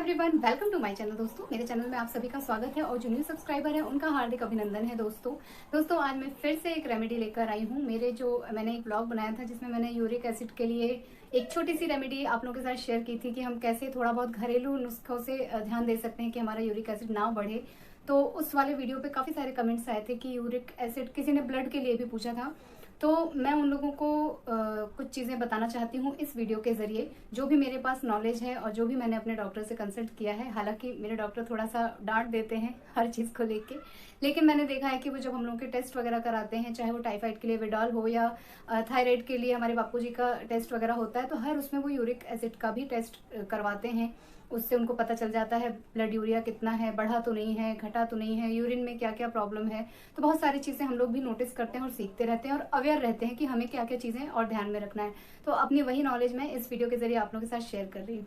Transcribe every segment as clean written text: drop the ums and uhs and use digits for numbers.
Everyone, welcome to my channel. दोस्तों, मेरे channel में आप सभी का स्वागत है और जो न्यू सब्सक्राइबर है उनका हार्दिक अभिनंदन है। दोस्तों आज मैं फिर से एक रेमेडी लेकर आई हूँ। मैंने एक ब्लॉग बनाया था जिसमें मैंने यूरिक एसिड के लिए एक छोटी सी रेमेडी आप लोगों के साथ शेयर की थी कि हम कैसे थोड़ा बहुत घरेलू नुस्खों से ध्यान दे सकते हैं कि हमारा यूरिक एसिड ना बढ़े। तो उस वाले वीडियो पे काफी सारे कमेंट्स आए थे कि यूरिक एसिड, किसी ने ब्लड के लिए भी पूछा था। तो मैं उन लोगों को कुछ चीज़ें बताना चाहती हूँ इस वीडियो के ज़रिए, जो भी मेरे पास नॉलेज है और जो भी मैंने अपने डॉक्टर से कंसल्ट किया है। हालांकि मेरे डॉक्टर थोड़ा सा डांट देते हैं हर चीज़ को लेके, लेकिन मैंने देखा है कि वो जब हम लोग के टेस्ट वगैरह कराते हैं, चाहे वो टाइफाइड के लिए विडॉल हो या थायराइड के लिए हमारे बापू जी का टेस्ट वगैरह होता है, तो हर उसमें वो यूरिक एसिड का भी टेस्ट करवाते हैं। उससे उनको पता चल जाता है ब्लड यूरिया कितना है, बढ़ा तो नहीं है, घटा तो नहीं है, यूरिन में क्या क्या प्रॉब्लम है। तो बहुत सारी चीज़ें हम लोग भी नोटिस करते हैं और सीखते रहते हैं और अवेयर रहते हैं कि हमें क्या क्या चीज़ें और ध्यान में रखना है। तो अपनी वही नॉलेज मैं इस वीडियो के जरिए आप लोगों के साथ शेयर कर रही हूँ।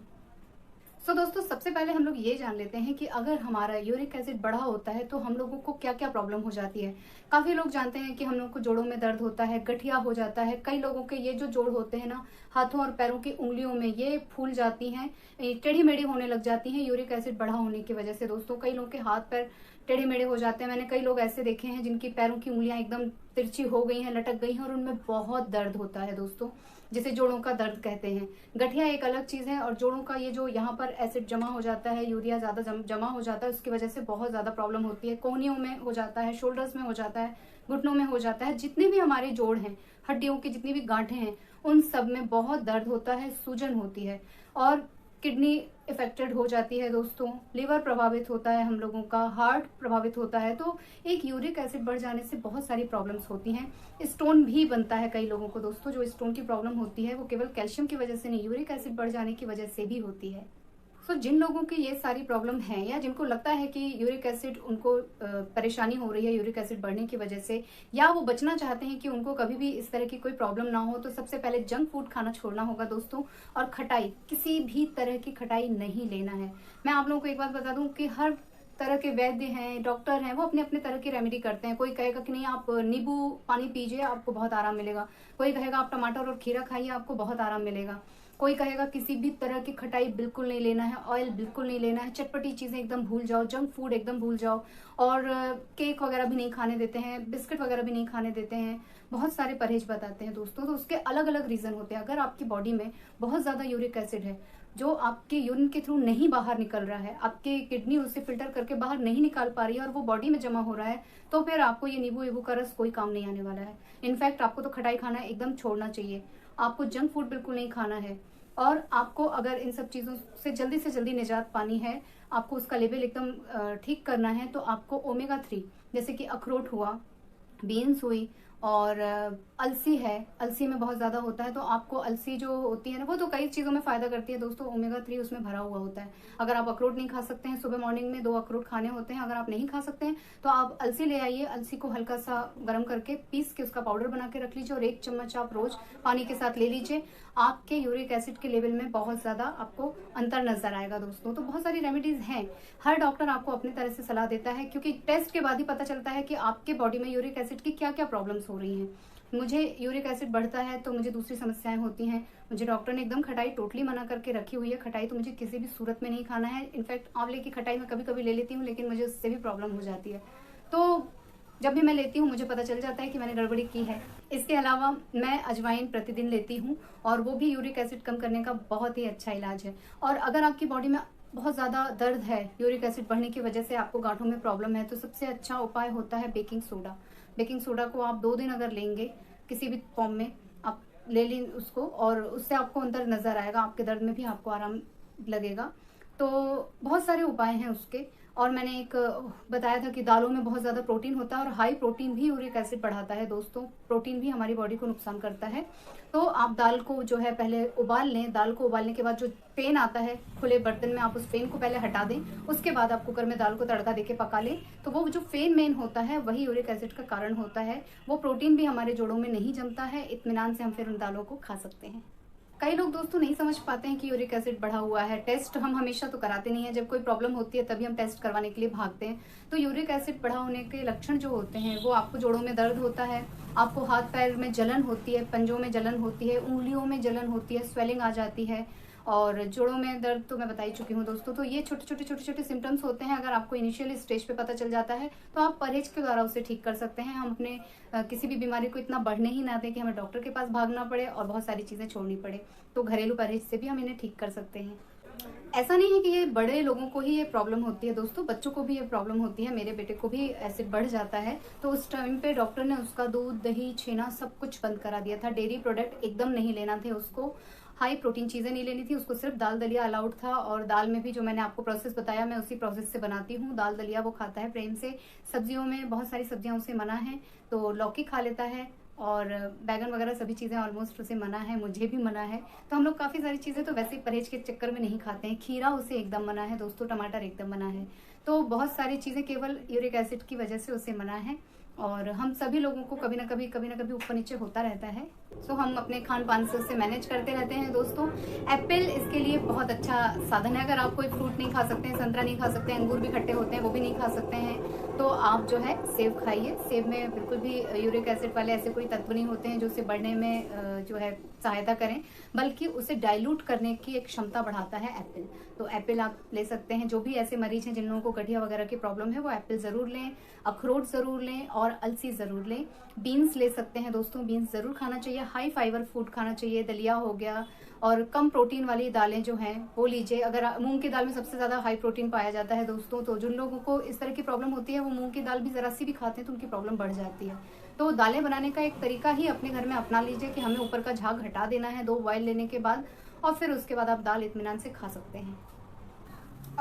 दोस्तों, सबसे पहले हम लोग ये जान लेते हैं कि अगर हमारा यूरिक एसिड बढ़ा होता है तो हम लोगों को क्या क्या प्रॉब्लम हो जाती है। काफी लोग जानते हैं कि हम लोग को जोड़ों में दर्द होता है, गठिया हो जाता है। कई लोगों के ये जो जोड़ होते हैं ना, हाथों और पैरों की उंगलियों में, ये फूल जाती हैं, टेढ़ी मेढ़ी होने लग जाती हैं यूरिक एसिड बढ़ा होने की वजह से। दोस्तों, कई लोगों के हाथ पैर टेढ़े मेढ़े हो जाते हैं। मैंने कई लोग ऐसे देखे हैं जिनकी पैरों की उंगलियां एकदम तिरछी हो गई हैं, लटक गई हैं और उनमें बहुत दर्द होता है दोस्तों, जिसे जोड़ों का दर्द कहते हैं। गठिया एक अलग चीज है और जोड़ों का ये जो यहाँ पर एसिड जमा हो जाता है, यूरिया ज्यादा जमा हो जाता है, उसकी वजह से बहुत ज्यादा प्रॉब्लम होती है। कोहनियों में हो जाता है, शोल्डर्स में हो जाता है, घुटनों में हो जाता है। जितने भी हमारे जोड़ हैं, हड्डियों की जितनी भी गांठें हैं, उन सब में बहुत दर्द होता है, सूजन होती है और किडनी इफेक्टेड हो जाती है दोस्तों, लिवर प्रभावित होता है, हम लोगों का हार्ट प्रभावित होता है। तो एक यूरिक एसिड बढ़ जाने से बहुत सारी प्रॉब्लम्स होती हैं। स्टोन भी बनता है कई लोगों को दोस्तों। जो स्टोन की प्रॉब्लम होती है वो केवल कैल्शियम की वजह से नहीं, यूरिक एसिड बढ़ जाने की वजह से भी होती है। जिन लोगों की ये सारी प्रॉब्लम है या जिनको लगता है कि यूरिक एसिड उनको परेशानी हो रही है यूरिक एसिड बढ़ने की वजह से, या वो बचना चाहते हैं कि उनको कभी भी इस तरह की कोई प्रॉब्लम ना हो, तो सबसे पहले जंक फूड खाना छोड़ना होगा दोस्तों। और खटाई, किसी भी तरह की खटाई नहीं लेना है। मैं आप लोगों को एक बात बता दूं कि हर तरह के वैद्य हैं, डॉक्टर हैं, वो अपने अपने तरह की रेमेडी करते हैं। कोई कहेगा कि नहीं, आप नींबू पानी पीजिए, आपको बहुत आराम मिलेगा। कोई कहेगा आप टमाटर और खीरा खाइए, आपको बहुत आराम मिलेगा। कोई कहेगा किसी भी तरह की खटाई बिल्कुल नहीं लेना है, ऑयल बिल्कुल नहीं लेना है, चटपटी चीजें एकदम भूल जाओ, जंक फूड एकदम भूल जाओ, और केक वगैरह भी नहीं खाने देते हैं, बिस्किट वगैरह भी नहीं खाने देते हैं। बहुत सारे परहेज बताते हैं दोस्तों। तो उसके अलग अलग रीजन होते हैं। अगर आपकी बॉडी में बहुत ज्यादा यूरिक एसिड है जो आपके यूरिन के थ्रू नहीं बाहर निकल रहा है, आपकी किडनी उसे फिल्टर करके बाहर नहीं निकाल पा रही है और वो बॉडी में जमा हो रहा है, तो फिर आपको ये नींबू वीबू का रस कोई काम नहीं आने वाला है। इनफैक्ट आपको तो खटाई खाना एकदम छोड़ना चाहिए। आपको जंक फूड बिल्कुल नहीं खाना है। और आपको अगर इन सब चीज़ों से जल्दी निजात पानी है, आपको उसका लेवल एकदम ठीक करना है, तो आपको ओमेगा 3 जैसे कि अखरोट हुआ, बीन्स हुई और अलसी है। अलसी में बहुत ज्यादा होता है, तो आपको अलसी जो होती है ना, वो तो कई चीजों में फायदा करती है दोस्तों। ओमेगा 3 उसमें भरा हुआ होता है। अगर आप अखरोट नहीं खा सकते हैं, सुबह मॉर्निंग में 2 अखरोट खाने होते हैं, अगर आप नहीं खा सकते हैं तो आप अलसी ले आइए। अलसी को हल्का सा गर्म करके पीस के उसका पाउडर बना के रख लीजिए और 1 चम्मच आप रोज पानी के साथ ले लीजिए। आपके यूरिक एसिड के लेवल में बहुत ज्यादा आपको अंतर नजर आएगा दोस्तों। तो बहुत सारी रेमेडीज हैं। हर डॉक्टर आपको अपनी तरह से सलाह देता है, क्योंकि टेस्ट के बाद ही पता चलता है कि आपके बॉडी में यूरिक एसिड की क्या क्या प्रॉब्लम्स हो रही हैं। मुझे यूरिक एसिड बढ़ता है तो मुझे दूसरी समस्याएं होती हैं। मुझे डॉक्टर ने एकदम खटाई टोटली मना करके रखी हुई है। खटाई तो मुझे किसी भी सूरत में नहीं खाना है। इनफैक्ट आंवले की खटाई मैं कभी कभी ले लेती हूँ, लेकिन मुझे उससे भी प्रॉब्लम हो जाती है। तो जब भी मैं लेती हूँ मुझे पता चल जाता है कि मैंने गड़बड़ी की है। इसके अलावा मैं अजवाइन प्रतिदिन लेती हूँ और वो भी यूरिक एसिड कम करने का बहुत ही अच्छा इलाज है। और अगर आपकी बॉडी में बहुत ज़्यादा दर्द है, यूरिक एसिड बढ़ने की वजह से आपको गांठों में प्रॉब्लम है, तो सबसे अच्छा उपाय होता है बेकिंग सोडा। बेकिंग सोडा को आप 2 दिन अगर लेंगे, किसी भी फॉर्म में आप ले लें उसको, और उससे आपको अंतर नजर आएगा, आपके दर्द में भी आपको आराम लगेगा। तो बहुत सारे उपाय हैं उसके। और मैंने एक बताया था कि दालों में बहुत ज्यादा प्रोटीन होता है और हाई प्रोटीन भी यूरिक एसिड बढ़ाता है दोस्तों। प्रोटीन भी हमारी बॉडी को नुकसान करता है। तो आप दाल को जो है पहले उबाल लें। दाल को उबालने के बाद जो फेन आता है खुले बर्तन में, आप उस फेन को पहले हटा दें। उसके बाद आप कुकर में दाल को तड़का देके पका लें। तो वो जो फेन मेन होता है वही यूरिक एसिड का कारण होता है। वो प्रोटीन भी हमारे जोड़ों में नहीं जमता है, इत्मीनान से हम फिर उन दालों को खा सकते हैं। कई लोग दोस्तों नहीं समझ पाते हैं कि यूरिक एसिड बढ़ा हुआ है। टेस्ट हम हमेशा तो कराते नहीं है, जब कोई प्रॉब्लम होती है तभी हम टेस्ट करवाने के लिए भागते हैं। तो यूरिक एसिड बढ़ा होने के लक्षण जो होते हैं वो आपको जोड़ों में दर्द होता है, आपको हाथ पैर में जलन होती है, पंजों में जलन होती है, उंगलियों में जलन होती है, स्वेलिंग आ जाती है, और जोड़ों में दर्द तो मैं बता ही चुकी हूँ दोस्तों। तो ये छोटे छोटे सिम्टम्स होते हैं। अगर आपको इनिशियल स्टेज पे पता चल जाता है तो आप परहेज के द्वारा उसे ठीक कर सकते हैं। हम अपने किसी भी बीमारी को इतना बढ़ने ही ना दें कि हमें डॉक्टर के पास भागना पड़े और बहुत सारी चीज़ें छोड़नी पड़े। तो घरेलू परहेज से भी हम इन्हें ठीक कर सकते हैं। ऐसा नहीं है कि ये बड़े लोगों को ही ये प्रॉब्लम होती है दोस्तों, बच्चों को भी ये प्रॉब्लम होती है। मेरे बेटे को भी एसिड बढ़ जाता है, तो उस टाइम पे डॉक्टर ने उसका दूध, दही, छेना सब कुछ बंद करा दिया था। डेयरी प्रोडक्ट एकदम नहीं लेना थे उसको, हाई प्रोटीन चीज़ें नहीं लेनी थी उसको, सिर्फ दाल दलिया अलाउड था। और दाल में भी जो मैंने आपको प्रोसेस बताया, मैं उसी प्रोसेस से बनाती हूँ। दाल दलिया वो खाता है प्रेम से। सब्जियों में बहुत सारी सब्जियां उसे मना है, तो लौकी खा लेता है और बैगन वगैरह सभी चीज़ें ऑलमोस्ट उसे मना है, मुझे भी मना है। तो हम लोग काफ़ी सारी चीज़ें तो वैसे ही परहेज के चक्कर में नहीं खाते हैं। खीरा उसे एकदम मना है दोस्तों, टमाटर एकदम मना है। तो बहुत सारी चीज़ें केवल यूरिक एसिड की वजह से उसे मना है। और हम सभी लोगों को कभी ना कभी ऊपर नीचे होता रहता है। सो हम अपने खान पान से उससे मैनेज करते रहते हैं दोस्तों। एप्पल इसके लिए बहुत अच्छा साधन है। अगर आप कोई फ्रूट नहीं खा सकते हैं, संतरा नहीं खा सकते हैं, अंगूर भी खट्टे होते हैं वो भी नहीं खा सकते हैं, तो आप जो है सेब खाइए। सेब में बिल्कुल भी यूरिक एसिड वाले ऐसे कोई तत्व नहीं होते हैं जो उसे बढ़ने में जो है सहायता करें, बल्कि उसे डाइल्यूट करने की एक क्षमता बढ़ाता है एप्पल। तो एप्पल आप ले सकते हैं। जो भी ऐसे मरीज हैं जिन लोगों को गठिया वगैरह की प्रॉब्लम है वो एप्पल जरूर लें, अखरोट जरूर लें और अलसी जरूर लें। बीन्स ले सकते हैं दोस्तों, बीन्स जरूर खाना चाहिए। हाई फाइबर फूड खाना चाहिए, दलिया हो गया, और कम प्रोटीन वाली दालें जो हैं वो लीजिए। अगर मूंग की दाल में सबसे ज्यादा हाई प्रोटीन पाया जाता है दोस्तों, तो जिन लोगों को इस तरह की प्रॉब्लम होती है वो मूंग की दाल भी जरा सी भी खाते हैं तो उनकी प्रॉब्लम बढ़ जाती है। तो दालें बनाने का एक तरीका ही अपने घर में अपना लीजिए कि हमें ऊपर का झाग हटा देना है 2 बॉयल लेने के बाद, और फिर उसके बाद आप दाल इत्मीनान से खा सकते हैं।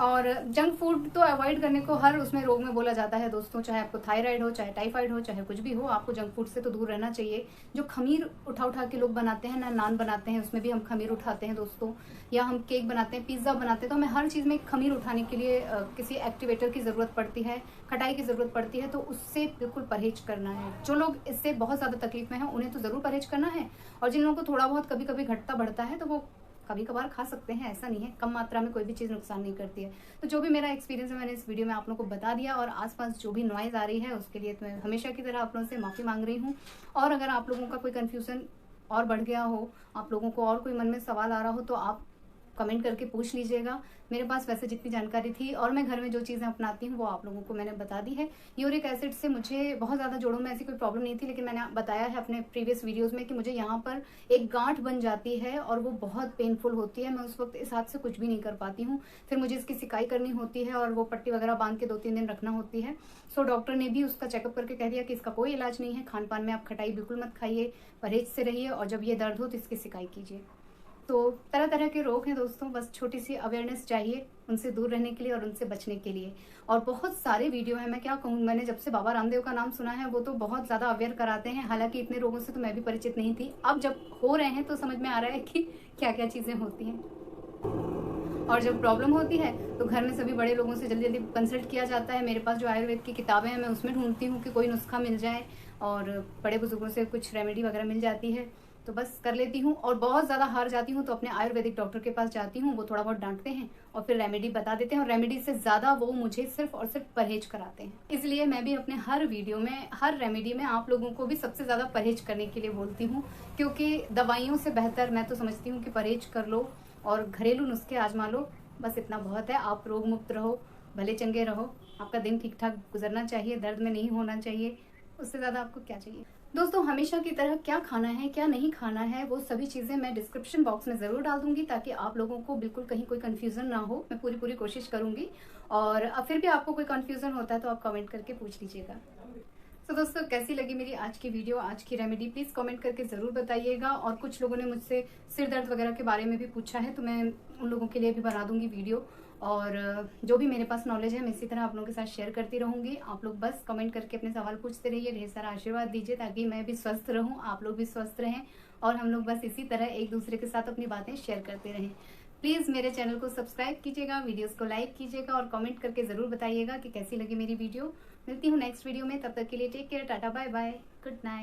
और जंक फूड तो अवॉइड करने को हर उसमें रोग में बोला जाता है दोस्तों, चाहे आपको थायराइड हो, चाहे टाइफाइड हो, चाहे कुछ भी हो, आपको जंक फूड से तो दूर रहना चाहिए। जो खमीर उठा के लोग बनाते हैं ना, नान बनाते हैं उसमें भी हम खमीर उठाते हैं दोस्तों, या हम केक बनाते हैं, पिज्ज़ा बनाते हैं, तो हमें हर चीज़ में खमीर उठाने के लिए किसी एक्टिवेटर की ज़रूरत पड़ती है, खटाई की ज़रूरत पड़ती है। तो उससे बिल्कुल परहेज करना है। जो लोग इससे बहुत ज़्यादा तकलीफ में हैं उन्हें तो ज़रूर परहेज करना है, और जिन लोगों को थोड़ा बहुत कभी कभी घटता बढ़ता है तो वो कभी कभार खा सकते हैं, ऐसा नहीं है। कम मात्रा में कोई भी चीज़ नुकसान नहीं करती है। तो जो भी मेरा एक्सपीरियंस है मैंने इस वीडियो में आप लोगों को बता दिया, और आसपास जो भी नॉइज़ आ रही है उसके लिए तो मैं हमेशा की तरह आप लोगों से माफ़ी मांग रही हूँ। और अगर आप लोगों का कोई कन्फ्यूज़न और बढ़ गया हो, आप लोगों को और कोई मन में सवाल आ रहा हो, तो आप कमेंट करके पूछ लीजिएगा। मेरे पास वैसे जितनी जानकारी थी और मैं घर में जो चीज़ें अपनाती हूँ वो आप लोगों को मैंने बता दी है। यूरिक एसिड से मुझे बहुत ज़्यादा जोड़ों में ऐसी कोई प्रॉब्लम नहीं थी, लेकिन मैंने बताया है अपने प्रीवियस वीडियोस में कि मुझे यहाँ पर एक गांठ बन जाती है और वो बहुत पेनफुल होती है। मैं उस वक्त इस हाथ से कुछ भी नहीं कर पाती हूँ, फिर मुझे इसकी सिकाई करनी होती है और वो पट्टी वगैरह बांध के 2-3 दिन रखना होती है। सो डॉक्टर ने भी उसका चेकअप करके कह दिया कि इसका कोई इलाज नहीं है। खान पान में आप खटाई बिल्कुल मत खाइए, परहेज से रहिए, और जब ये दर्द हो तो इसकी सिकाई कीजिए। तो तरह तरह के रोग हैं दोस्तों, बस छोटी सी अवेयरनेस चाहिए उनसे दूर रहने के लिए और उनसे बचने के लिए। और बहुत सारे वीडियो हैं, मैं क्या कहूँ, मैंने जब से बाबा रामदेव का नाम सुना है वो तो बहुत ज़्यादा अवेयर कराते हैं। हालांकि इतने रोगों से तो मैं भी परिचित नहीं थी, अब जब हो रहे हैं तो समझ में आ रहा है कि क्या क्या चीज़ें होती हैं। और जब प्रॉब्लम होती है तो घर में सभी बड़े लोगों से जल्दी जल्दी कंसल्ट किया जाता है। मेरे पास जो आयुर्वेद की किताबें हैं मैं उसमें ढूंढती हूँ कि कोई नुस्खा मिल जाए, और बड़े बुजुर्गों से कुछ रेमेडी वगैरह मिल जाती है तो बस कर लेती हूँ। और बहुत ज़्यादा हार जाती हूँ तो अपने आयुर्वेदिक डॉक्टर के पास जाती हूँ, वो थोड़ा बहुत डांटते हैं और फिर रेमेडी बता देते हैं, और रेमेडी से ज़्यादा वो मुझे सिर्फ और सिर्फ परहेज कराते हैं। इसलिए मैं भी अपने हर वीडियो में, हर रेमेडी में आप लोगों को भी सबसे ज़्यादा परहेज करने के लिए बोलती हूँ, क्योंकि दवाइयों से बेहतर मैं तो समझती हूँ कि परहेज कर लो और घरेलू नुस्खे आजमा लो, बस इतना बहुत है। आप रोग मुक्त रहो, भले चंगे रहो, आपका दिन ठीक ठाक गुजरना चाहिए, दर्द में नहीं होना चाहिए, उससे ज़्यादा आपको क्या चाहिए। दोस्तों हमेशा की तरह क्या खाना है क्या नहीं खाना है वो सभी चीज़ें मैं डिस्क्रिप्शन बॉक्स में ज़रूर डाल दूंगी, ताकि आप लोगों को बिल्कुल कहीं कोई कन्फ्यूज़न ना हो। मैं पूरी कोशिश करूंगी, और फिर भी आपको कोई कन्फ्यूज़न होता है तो आप कमेंट करके पूछ लीजिएगा। तो दोस्तों कैसी लगी मेरी आज की वीडियो, आज की रेमेडी, प्लीज़ कमेंट करके ज़रूर बताइएगा। और कुछ लोगों ने मुझसे सिर दर्द वगैरह के बारे में भी पूछा है, तो मैं उन लोगों के लिए भी बना दूंगी वीडियो। और जो भी मेरे पास नॉलेज है मैं इसी तरह आप लोगों के साथ शेयर करती रहूंगी। आप लोग बस कमेंट करके अपने सवाल पूछते रहिए, ढेर सारा आशीर्वाद दीजिए, ताकि मैं भी स्वस्थ रहूं, आप लोग भी स्वस्थ रहें, और हम लोग बस इसी तरह एक दूसरे के साथ अपनी बातें शेयर करते रहें। प्लीज़ मेरे चैनल को सब्सक्राइब कीजिएगा, वीडियोस को लाइक कीजिएगा, और कमेंट करके ज़रूर बताइएगा कि कैसी लगी मेरी वीडियो। मिलती हूँ नेक्स्ट वीडियो में, तब तक के लिए take care, tata bye bye, good night.